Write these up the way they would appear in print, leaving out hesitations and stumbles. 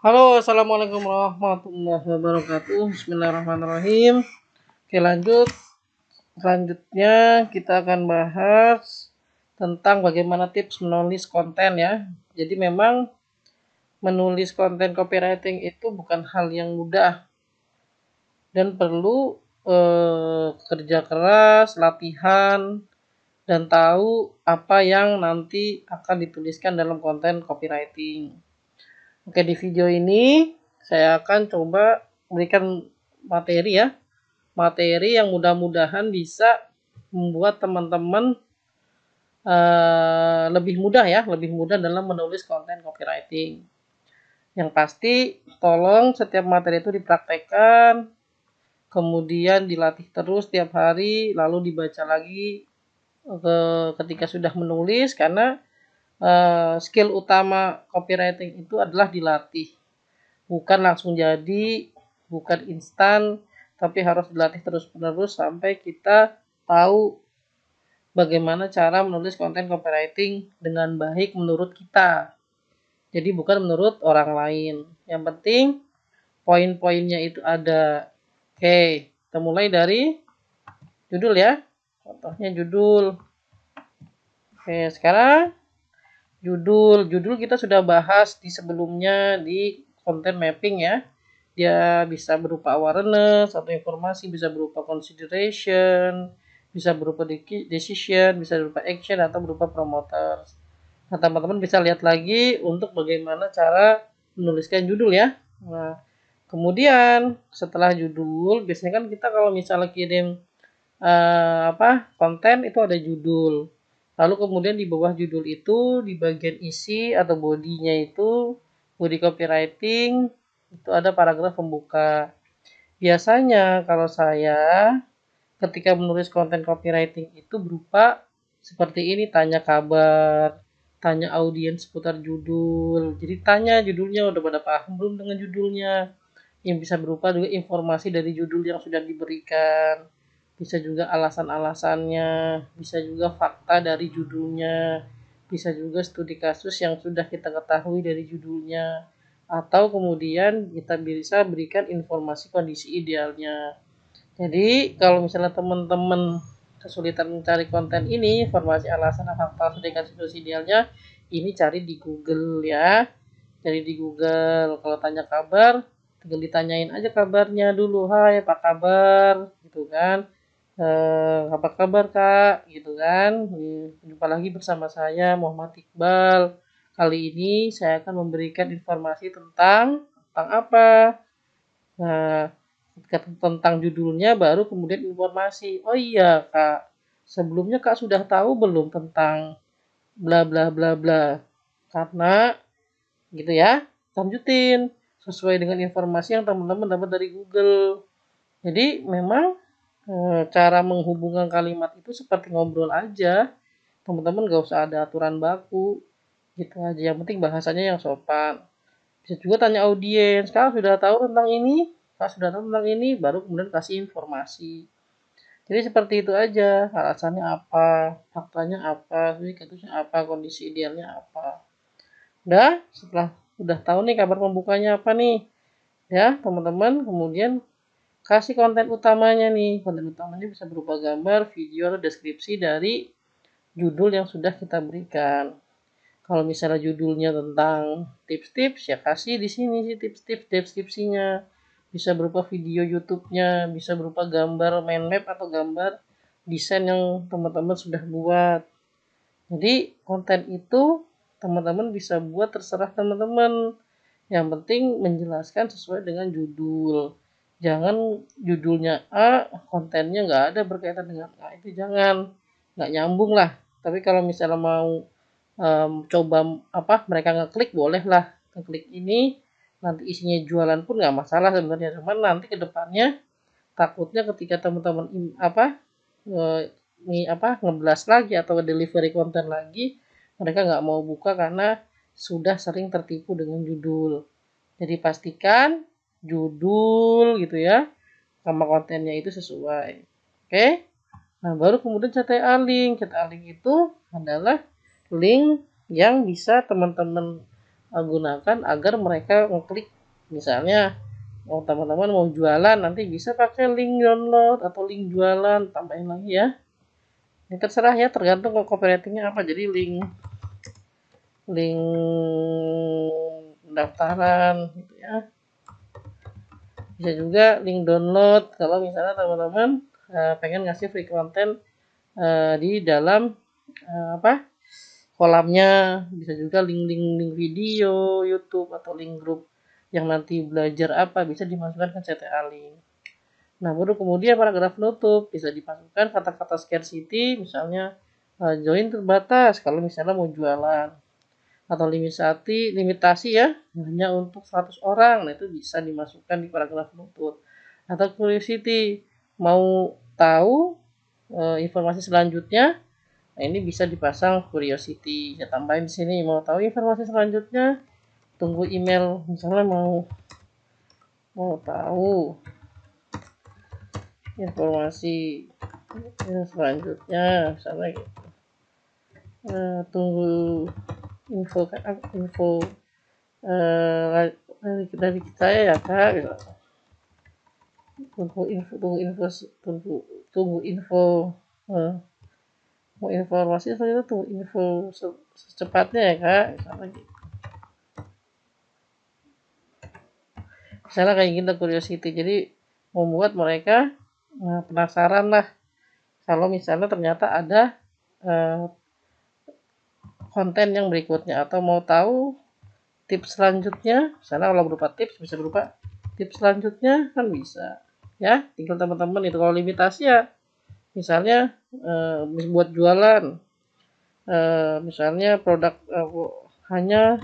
Halo, assalamualaikum warahmatullahi wabarakatuh. Bismillahirrahmanirrahim. Oke, lanjut. Selanjutnya kita akan bahas tentang bagaimana tips menulis konten ya. Jadi memang menulis konten copywriting itu bukan hal yang mudah dan perlu kerja keras, latihan, dan tahu apa yang nanti akan dituliskan dalam konten copywriting. Oke, di video ini saya akan coba berikan materi ya. Materi yang mudah-mudahan bisa membuat teman-teman lebih mudah ya, lebih mudah dalam menulis konten copywriting. Yang pasti tolong setiap materi itu dipraktekkan, kemudian dilatih terus setiap hari, lalu dibaca lagi ketika sudah menulis karena skill utama copywriting itu adalah dilatih. Bukan langsung jadi, bukan instan, tapi harus dilatih terus-menerus sampai kita tahu bagaimana cara menulis konten copywriting dengan baik menurut kita. Jadi bukan menurut orang lain. Yang penting poin-poinnya itu ada. Oke, kita mulai dari judul ya. Contohnya judul. Oke, sekarang judul kita sudah bahas di sebelumnya di content mapping ya. Dia bisa berupa awareness atau informasi, bisa berupa consideration, bisa berupa decision, bisa berupa action atau berupa promoters. Nah, teman-teman bisa lihat lagi untuk bagaimana cara menuliskan judul ya. Nah, kemudian setelah judul, biasanya kan kita kalau misalnya kirim konten itu ada judul. Lalu kemudian di bawah judul itu di bagian isi atau bodinya itu body copywriting itu ada paragraf pembuka. Biasanya kalau saya ketika menulis konten copywriting itu berupa seperti ini, tanya kabar, tanya audiens seputar judul. Jadi tanya judulnya udah pada paham belum dengan judulnya. Yang bisa berupa juga informasi dari judul yang sudah diberikan. Bisa juga alasan-alasannya, bisa juga fakta dari judulnya, bisa juga studi kasus yang sudah kita ketahui dari judulnya, atau kemudian kita bisa berikan informasi kondisi idealnya. Jadi kalau misalnya teman-teman kesulitan mencari konten ini, informasi alasan fakta studi kasus idealnya, ini cari di Google ya. Cari di Google. Kalau tanya kabar, tinggal ditanyain aja kabarnya dulu. Hai, apa kabar? Gitu kan. Apa kabar Kak? Gitu kan. Jumpa lagi bersama saya Muhammad Iqbal. Kali ini saya akan memberikan informasi tentang apa? Nah, tentang judulnya baru kemudian informasi. Oh iya Kak, sebelumnya Kak sudah tahu belum tentang bla bla bla bla? Karena gitu ya, lanjutin sesuai dengan informasi yang teman-teman dapat dari Google. Jadi memang cara menghubungkan kalimat itu seperti ngobrol aja. Teman-teman gak usah ada aturan baku. Gitu aja. Yang penting bahasanya yang sopan. Bisa juga tanya audiens. Kak sudah tahu tentang ini? Kak sudah tahu tentang ini? Baru kemudian kasih informasi. Jadi seperti itu aja. Alasannya apa? Faktanya apa? Kasusnya apa? Kondisi idealnya apa? Udah tahu nih kabar pembukanya apa nih? Ya, teman-teman. Kemudian kasih konten utamanya nih. Konten utamanya bisa berupa gambar, video, atau deskripsi dari judul yang sudah kita berikan. Kalau misalnya judulnya tentang tips-tips, ya kasih di sini sih tips-tips deskripsinya. Bisa berupa video YouTube-nya, bisa berupa gambar mind map atau gambar desain yang teman-teman sudah buat. Jadi konten itu teman-teman bisa buat terserah teman-teman. Yang penting menjelaskan sesuai dengan judul. Jangan judulnya A, kontennya nggak ada berkaitan dengan A, itu jangan, nggak nyambung lah. Tapi kalau misalnya mau coba mereka ngeklik, boleh lah ngeklik ini, nanti isinya jualan pun nggak masalah sebenarnya. Cuman nanti kedepannya takutnya ketika teman-teman ngeblas lagi atau delivery konten lagi, mereka nggak mau buka karena sudah sering tertipu dengan judul. Jadi pastikan judul gitu ya sama kontennya itu sesuai. Oke. Nah, baru kemudian CTA link. CTA link itu adalah link yang bisa teman-teman gunakan agar mereka ngeklik. Misalnya teman-teman mau jualan, nanti bisa pakai link download atau link jualan, tambahin lagi ya. Ini terserah ya, tergantung copywritingnya apa. Jadi link pendaftaran gitu ya. Bisa juga link download kalau misalnya teman-teman pengen ngasih free content di dalam kolamnya. Bisa juga link video YouTube atau link grup yang nanti belajar apa bisa dimasukkan ke CTA link. Nah, baru kemudian paragraf penutup bisa dimasukkan kata-kata scarcity, misalnya join terbatas kalau misalnya mau jualan, atau limitasi ya hanya untuk 100 orang. Nah, itu bisa dimasukkan di paragraf penutup. Atau curiosity, mau tahu informasi selanjutnya, nah ini bisa dipasang curiosity. Ya tambahin di sini, mau tahu informasi selanjutnya tunggu email. Misalnya mau tahu informasi selanjutnya, misalnya gitu. Tunggu info dari saya ya kak gitu. Tunggu info mau informasi selanjutnya, tunggu info secepatnya ya kak, misalnya gitu. Misalnya kayak gitu curiosity, jadi membuat mereka penasaran lah kalau misalnya ternyata ada konten yang berikutnya, atau mau tahu tips selanjutnya. Misalnya kalau berupa tips bisa berupa tips selanjutnya kan bisa ya. Tinggal teman-teman itu kalau limitasi ya misalnya buat jualan misalnya produk hanya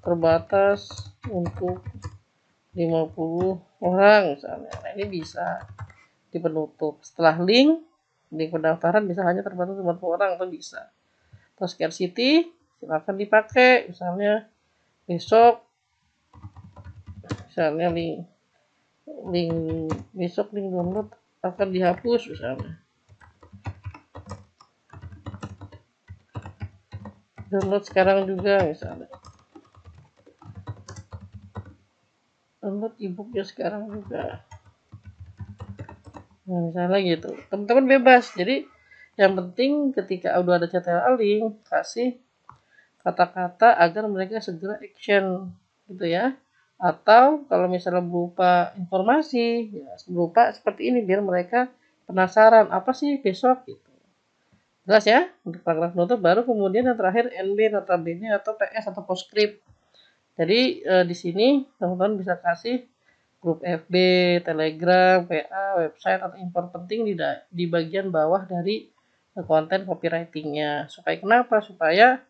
terbatas untuk 50 orang misalnya. Nah, ini bisa di penutup. Setelah link pendaftaran bisa hanya terbatas 50 orang, itu bisa. Terus scarcity silakan dipakai, misalnya besok, misalnya link besok link download akan dihapus misalnya. Download sekarang juga misalnya. Download ebooknya sekarang juga. Nah, misalnya gitu. Teman-teman bebas. Jadi yang penting ketika udah ada CTA link, kasih kata-kata agar mereka segera action gitu ya. Atau kalau misalnya berupa informasi ya berupa seperti ini biar mereka penasaran apa sih besok gitu. Jelas ya untuk paragraf penutup. Baru kemudian yang terakhir NB, notabene atau PS atau postscript. Jadi di sini teman-teman bisa kasih grup FB, Telegram, WA, website atau info penting di bagian bawah dari konten copywritingnya. Supaya kenapa? Supaya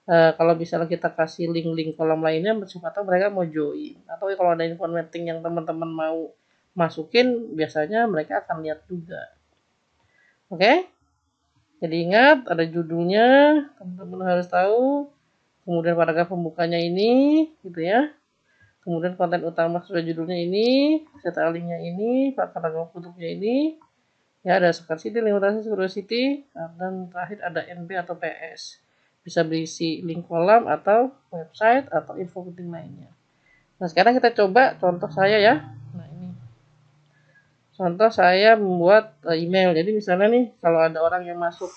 kalau misalnya kita kasih link-link kolom lainnya, siapa tahu mereka mau join. Atau kalau ada info penting yang teman-teman mau masukin, biasanya mereka akan lihat juga. Oke? Jadi ingat, ada judulnya, teman-teman harus tahu. Kemudian paragraf pembukanya ini, gitu ya. Kemudian konten utama sudah judulnya ini, CTA linknya ini, paragraf tutupnya ini. Ya, ada scarcity, limitasi, curiosity, dan terakhir ada NB atau PS. Bisa berisi link kolam atau website atau info penting lainnya. Nah, sekarang kita coba contoh saya ya. Nah, ini contoh saya membuat email. Jadi misalnya nih, kalau ada orang yang masuk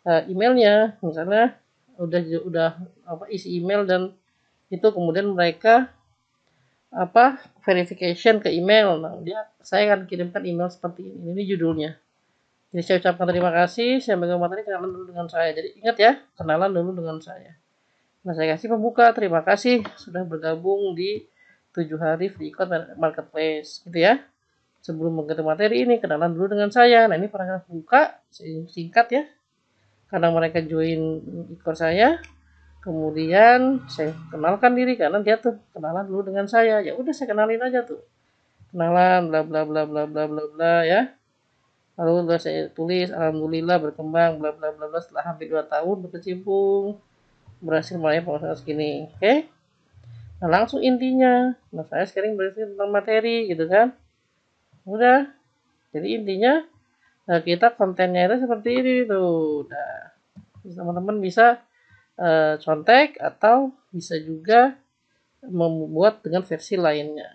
emailnya, misalnya udah isi email dan itu kemudian mereka verification ke email. Nah, saya akan kirimkan email seperti ini. Ini judulnya. Jadi saya ucapkan terima kasih, saya megang materi, kenalan dulu dengan saya. Jadi ingat ya, kenalan dulu dengan saya. Nah, saya kasih pembuka, terima kasih sudah bergabung di 7 hari free ecom marketplace, gitu ya. Sebelum mengerti materi ini, kenalan dulu dengan saya. Nah, ini paragraf buka, singkat ya. Karena mereka join ikut saya, kemudian saya kenalkan diri karena dia tuh kenalan dulu dengan saya. Ya udah saya kenalin aja tuh. Kenalan bla bla bla bla bla bla bla ya. Lalu saya tulis alhamdulillah berkembang bla bla bla bla setelah hampir 2 tahun berkecimpung berhasil meraih penghasilan segini. Oke? Nah, langsung intinya. Nah, saya sekarang berisi tentang materi gitu kan. Udah. Jadi intinya kita kontennya itu seperti ini tuh. Udah. Teman-teman bisa contek, atau bisa juga membuat dengan versi lainnya.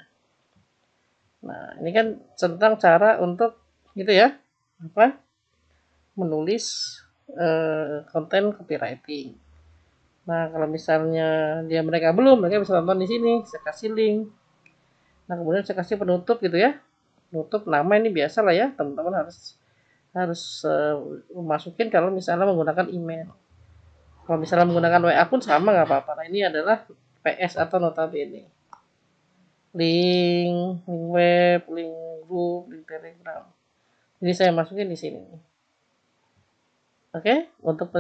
Nah, ini kan tentang cara untuk gitu ya, apa? Menulis konten copywriting. Nah, kalau misalnya mereka belum, mereka bisa tonton di sini, saya kasih link. Nah, kemudian saya kasih penutup gitu ya. Penutup nama ini biasa lah ya, teman-teman harus harus masukin kalau misalnya menggunakan email. Kalau misalnya menggunakan WA pun sama nggak apa-apa. Nah, ini adalah PS atau notabene. Link web, link grup, link Telegram. Jadi saya masukin di sini. Oke, untuk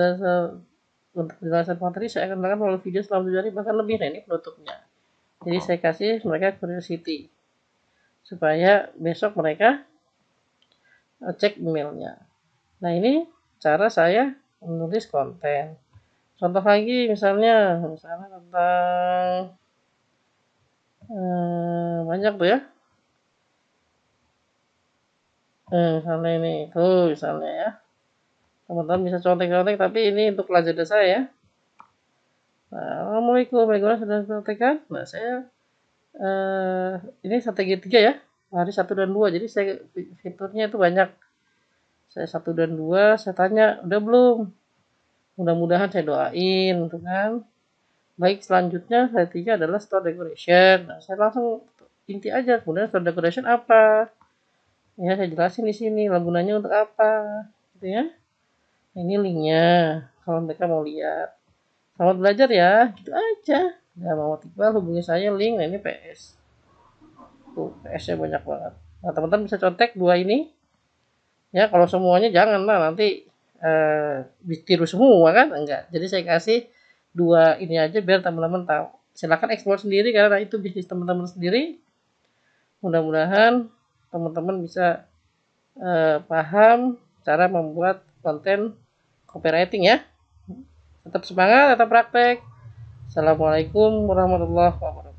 penjelasan materi saya akan melakukan melalui video selama 7 hari bahkan lebih. Nah, ini penutupnya. Jadi saya kasih mereka curiosity supaya besok mereka cek emailnya. Nah, ini cara saya menulis konten. Contoh lagi misalnya tentang banyak tuh ya. Misalnya ini tuh misalnya ya. Teman-teman bisa contek-contek, tapi ini untuk Lazada saya ya. Nah, Assalamualaikum, sudah contekan. Nah, saya ini strategi 3 ya, hari 1 dan 2. Jadi saya fiturnya itu banyak. Saya 1 dan 2, saya tanya, udah belum? Mudah-mudahan saya doain, gitu kan. Baik, selanjutnya saya 3 adalah store decoration. Nah, saya langsung inti aja, kemudian store decoration apa? Ya, saya jelasin di sini, gunanya untuk apa, gitu ya. Nah, ini linknya, kalau mereka mau lihat. Selamat belajar ya, gitu aja. Nah, mau Iqbal hubungi saya link. Nah, ini PS. Tuh, PS-nya banyak banget. Nah, teman-teman bisa contek 2 ini. Ya, kalau semuanya jangan lah, nanti ditiru semua kan? Enggak. Jadi saya kasih 2 ini aja biar teman-teman tahu. Silakan explore sendiri karena itu bisnis teman-teman sendiri. Mudah-mudahan teman-teman bisa paham cara membuat konten copywriting ya. Tetap semangat, tetap praktek. Assalamualaikum warahmatullahi wabarakatuh.